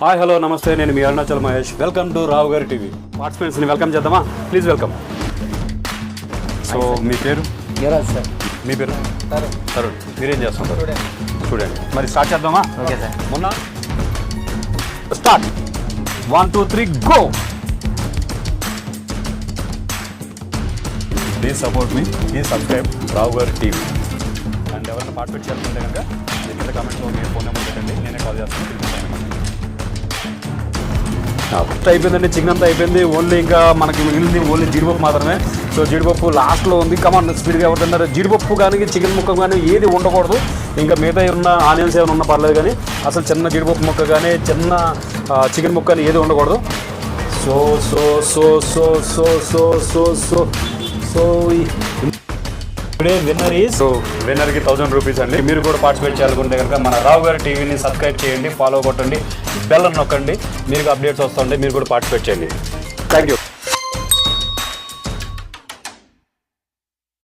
Hi hello నమస్తే, నేను మీ Arunachal Mahesh. Welcome to రావు గారి టీవీ. పార్టిసిపెంట్స్ని వెల్కమ్ చేద్దామా? Please welcome. సో మీ పేరు? సార్. మీ పేరు? తరుణ్. మీరేం చేస్తుంటారు? స్టూడెంట్. మరి స్టార్ట్ చేద్దామా? Okay sir. మొన్న start. 1 2 3 go. Please support me, please subscribe Rao గారి టీవీ. అండ్ ఎవరైనా పార్టిసిపేట్ చేస్తుంటే కనుక కింద కామెంట్లో మీ ఫోన్ నెంబర్ పెట్టండి, నేనే కాల్ చేస్తాను. ఫస్ట్ అయిపోయిందండి, చికెన్ అంతా అయిపోయింది. ఓన్లీ ఇంకా మనకి మిగిలింది ఓన్లీ జీడిపప్పు మాత్రమే. సో జీడిపప్పు లాస్ట్లో ఉంది. కమాన్ స్పీడ్గా ఎవరుతున్నారు. జీడిపప్పు కానీ చికెన్ ముక్క కానీ ఏది ఉండకూడదు. ఇంకా మిగతా ఉన్న ఆనియన్స్ ఏమైనా ఉన్నా పర్లేదు, కానీ అసలు చిన్న జీడిపప్పు ముక్క కానీ చిన్న చికెన్ ముక్క కానీ ఏది ఉండకూడదు. So so so so so so so so so today winner is విన్నర్కి 1000 రూపీస్ అండి. మీరు కూడా పార్టిసిపేట్ చేయాలనుకుంటే కనుక మన రావు గారి టీవీని సబ్స్క్రైబ్ చేయండి, ఫాలో కొట్టండి, బెల్ నొక్కండి. మీకు అప్డేట్స్ వస్తుంటే మీరు కూడా పార్టిసిపేట్ చేయండి. Thank you.